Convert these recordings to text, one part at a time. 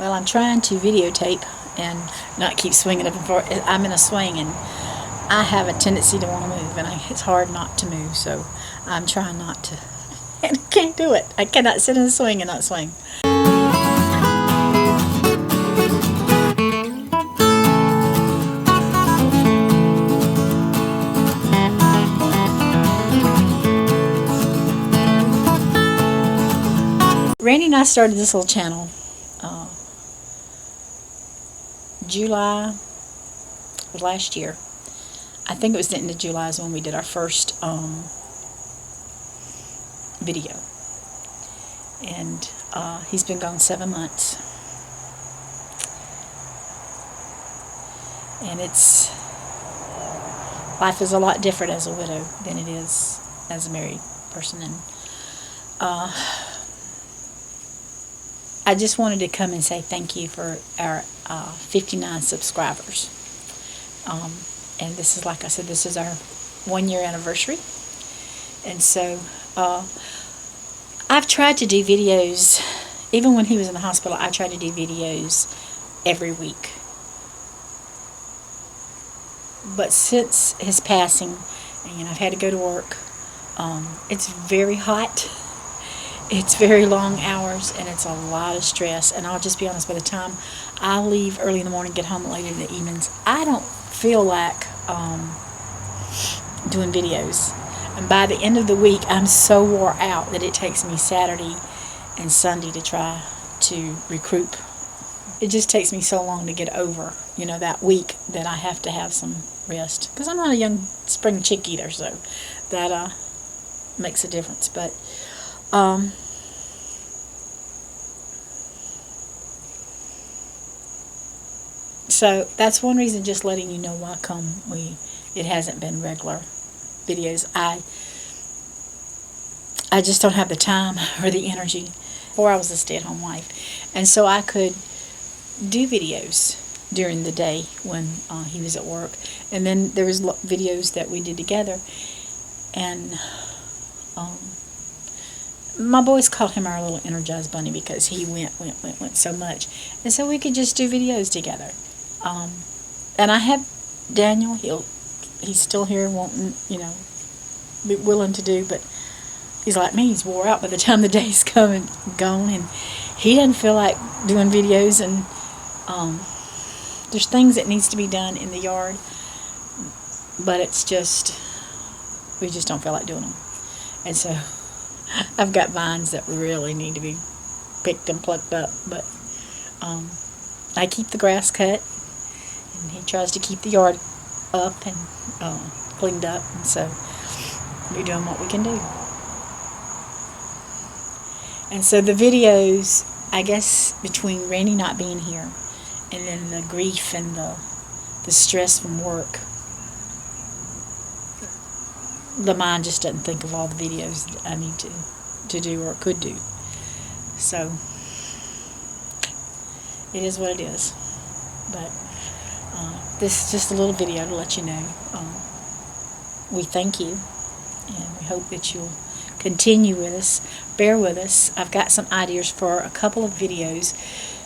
Well, I'm trying to videotape and not keep swinging up and forth. I'm in a swing, and I have a tendency to want to move, and it's hard not to move, so I'm trying not to. And I can't do it. I cannot sit in a swing and not swing. Randy and I started this little channel July of last year. I think it was the end of July is when we did our first video. And he's been gone 7 months. And life is a lot different as a widow than it is as a married person. And I just wanted to come and say thank you for our 59 subscribers. And this is, like I said, this is our 1-year anniversary. And so I've tried to do videos, even when he was in the hospital, I tried to do videos every week. But since his passing, and I've had to go to work, it's very hot. It's very long hours, and it's a lot of stress. And I'll just be honest, by the time I leave early in the morning, get home late in the evenings, I don't feel like doing videos. And by the end of the week, I'm so wore out that it takes me Saturday and Sunday to try to recoup. It just takes me so long to get over, that week that I have to have some rest. Because I'm not a young spring chick either, so that makes a difference. But so that's one reason, just letting you know why come it hasn't been regular videos. I just don't have the time or the energy. Before I was a stay-at-home wife, and so I could do videos during the day when he was at work, and then there was videos that we did together. And my boys called him our little energized bunny because he went so much, and so we could just do videos together. And I have Daniel. He's still here, wanting, be willing to do, but he's like me. He's wore out by the time the day's come and gone, and he doesn't feel like doing videos. And there's things that needs to be done in the yard, but it's just, we just don't feel like doing them. And so I've got vines that really need to be picked and plucked up, but I keep the grass cut, and he tries to keep the yard up and cleaned up, and so we're doing what we can do. And so the videos, I guess, between Randy not being here, and then the grief and the stress from work, the mind just doesn't think of all the videos that I need to do or could do. So it is what it is. But this is just a little video to let you know. We thank you, and we hope that you'll continue with us, bear with us. I've got some ideas for a couple of videos,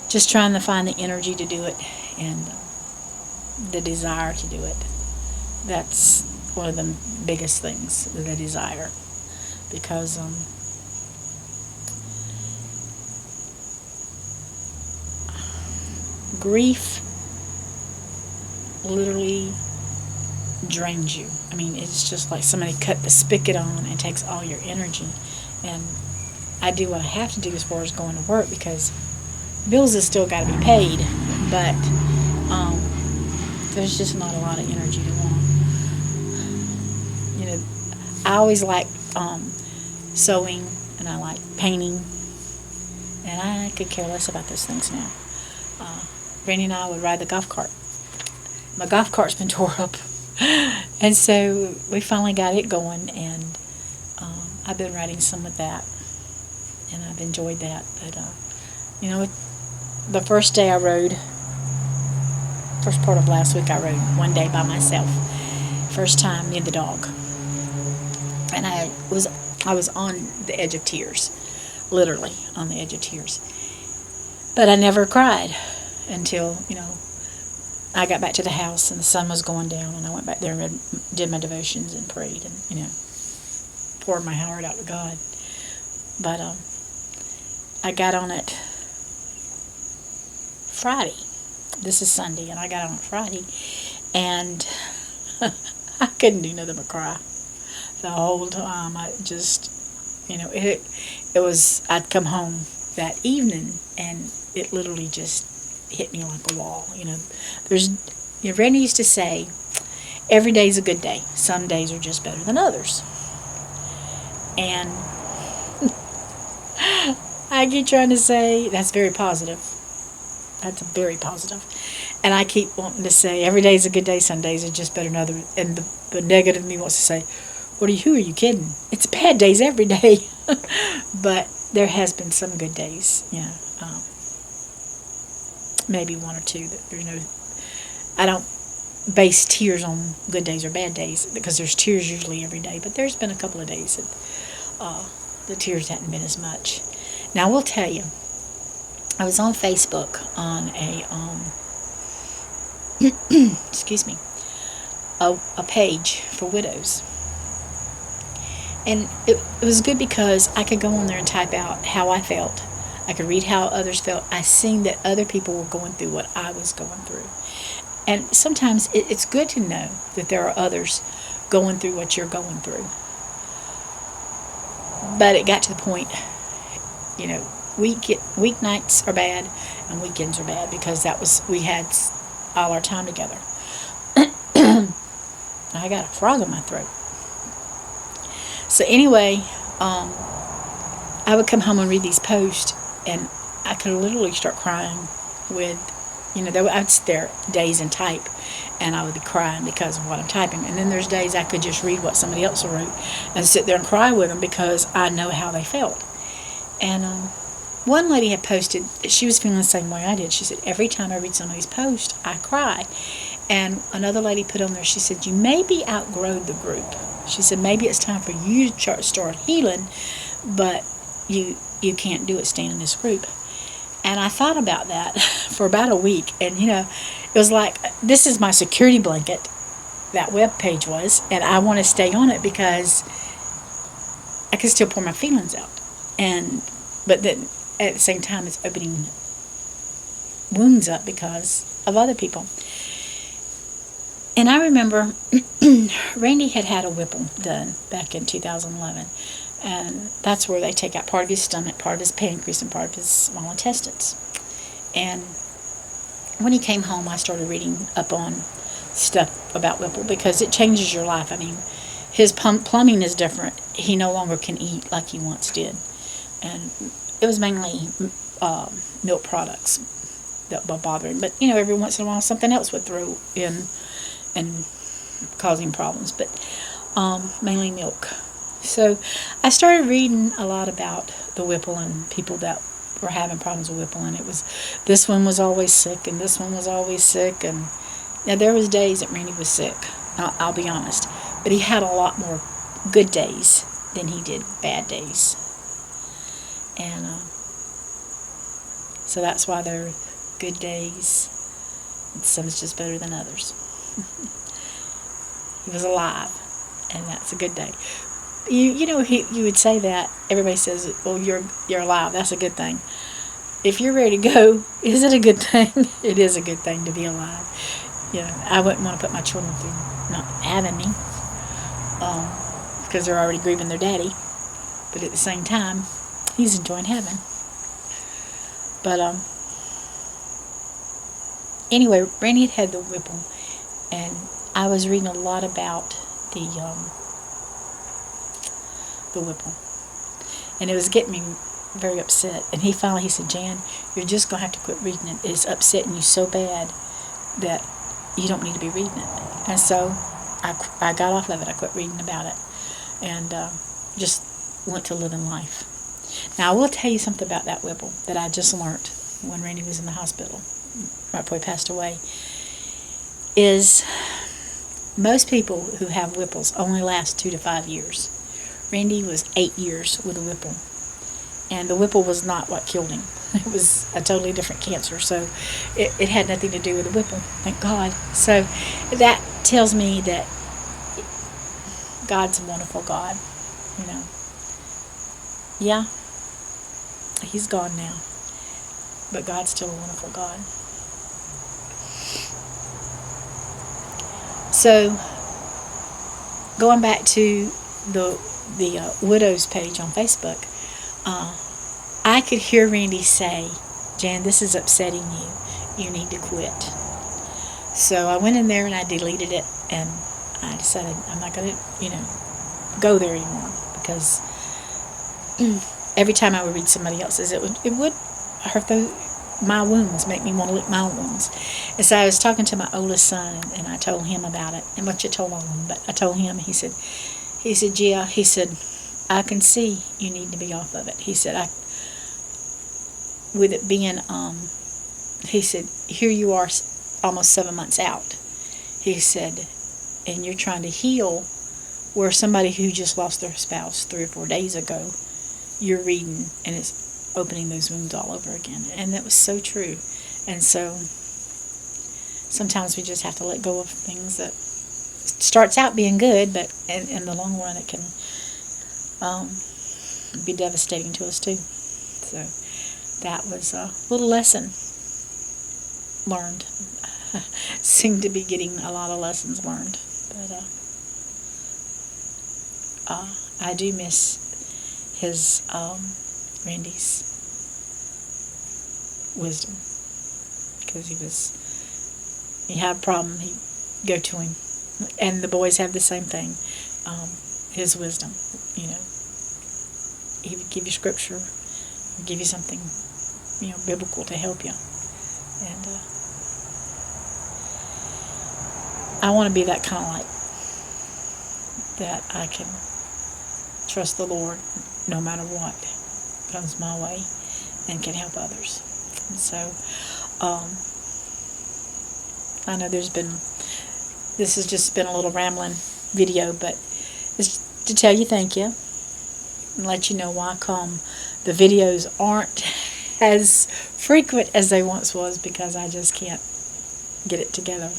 just trying to find the energy to do it and the desire to do it. That's one of the biggest things, the desire, because grief literally drains you. I mean, it's just like somebody cut the spigot on and takes all your energy. And I do what I have to do as far as going to work, because bills have still got to be paid, but there's just not a lot of energy to want. I always like sewing, and I like painting, and I could care less about those things now. Randy and I would ride the golf cart. My golf cart's been tore up, and so we finally got it going, and I've been riding some with that, and I've enjoyed that. But the first day I rode, first part of last week I rode one day by myself, first time near the dog, and I was on the edge of tears, literally on the edge of tears. But I never cried until, I got back to the house and the sun was going down, and I went back there and did my devotions and prayed and, poured my heart out to God. But I got on it Friday. This is Sunday, and I got on it Friday, and I couldn't do nothing but cry the whole time. I just, it was, I'd come home that evening, and it literally just hit me like a wall. Randy used to say, every day's a good day. Some days are just better than others. And I keep trying to say, that's very positive. That's very positive. And I keep wanting to say, every day's a good day, some days are just better than others. And the negative me wants to say, who are you kidding? It's bad days every day. But there has been some good days, maybe one or two that I don't base tears on good days or bad days, because there's tears usually every day, but there's been a couple of days that the tears hadn't been as much. Now I will tell you, I was on Facebook on a excuse me, a page for widows, and it was good because I could go on there and type out how I felt. I could read how others felt. I seen that other people were going through what I was going through. And sometimes it's good to know that there are others going through what you're going through. But it got to the point, weeknights are bad and weekends are bad, because we had all our time together. I got a frog in my throat. So anyway, I would come home and read these posts, and I could literally start crying with, I'd sit there days and type, and I would be crying because of what I'm typing. And then there's days I could just read what somebody else wrote and sit there and cry with them because I know how they felt. And one lady had posted that she was feeling the same way I did. She said, every time I read somebody's post, I cry. And another lady put on there, she said, you maybe outgrown the group. She said, maybe it's time for you to start healing, but you can't do it staying in this group. And I thought about that for about a week, and it was like, this is my security blanket, that web page was, and I want to stay on it because I can still pour my feelings out. But then at the same time, it's opening wounds up because of other people. And I remember Randy had a Whipple done back in 2011. And that's where they take out part of his stomach, part of his pancreas, and part of his small intestines. And when he came home, I started reading up on stuff about Whipple, because it changes your life. I mean, his plumbing is different. He no longer can eat like he once did. And it was mainly milk products that were bothering. But, every once in a while, something else would throw in and cause him problems. But mainly milk. So I started reading a lot about the Whipple and people that were having problems with Whipple, and this one was always sick, and this one was always sick, and now there was days that Randy was sick, I'll be honest, but he had a lot more good days than he did bad days, and so that's why there are good days, and some's just better than others. He was alive, and that's a good day. You would say that. Everybody says, well, you're alive. That's a good thing. If you're ready to go, is it a good thing? It is a good thing to be alive. I wouldn't want to put my children through not having me, because they're already grieving their daddy. But at the same time, he's enjoying heaven. But anyway, Randy had the Whipple, and I was reading a lot about the Whipple, and it was getting me very upset. And he said, Jan, you're just going to have to quit reading it. It's upsetting you so bad that you don't need to be reading it. And so I got off of it. I quit reading about it, and just went to living life. Now, I will tell you something about that Whipple that I just learned when Randy was in the hospital, right before he passed away, is most people who have Whipples only last 2 to 5 years. Randy was 8 years with a Whipple, And the Whipple was not what killed him. It was a totally different cancer. So it had nothing to do with the Whipple, thank God. So that tells me that God's a wonderful God, you know. Yeah, he's gone now, but God's still a wonderful God. So, going back to the widows page on Facebook, I could hear Randy say, "Jan, this is upsetting you. You need to quit." So I went in there and I deleted it, and I decided I'm not going to, go there anymore, because every time I would read somebody else's, it would hurt my wounds, make me want to lick my own wounds. And so I was talking to my oldest son, and I told him about it, and what you told all of them, but I told him. He said, "Yeah," he said, "I can see you need to be off of it." He said, with it being, he said, "Here you are, almost 7 months out." He said, "And you're trying to heal where somebody who just lost their spouse 3 or 4 days ago, you're reading, and it's opening those wounds all over again." And that was so true. And so sometimes we just have to let go of things that starts out being good, but in the long run it can be devastating to us too. So that was a little lesson learned. Seem to be getting a lot of lessons learned, but I do miss his Randy's wisdom, because he had a problem, he'd go to him, and the boys have the same thing. His wisdom, he would give you scripture, give you something, biblical to help you. And I want to be that kind of light, that I can trust the Lord no matter what comes my way, and can help others. And so I know this has just been a little rambling video, but it's to tell you thank you and let you know why come the videos aren't as frequent as they once was, because I just can't get it together.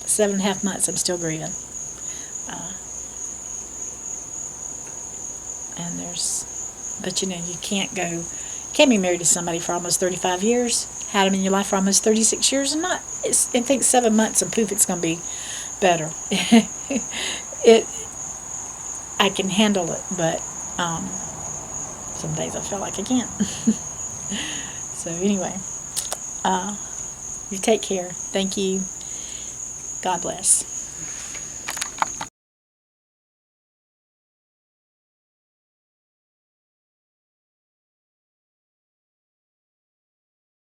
7.5 months I'm still grieving, and but you can't be married to somebody for almost 35 years, had them in your life for almost 36 years, and think 7 months and poof, it's going to be better. I can handle it, but some days I feel like I can't. So anyway, you take care. Thank you. God bless.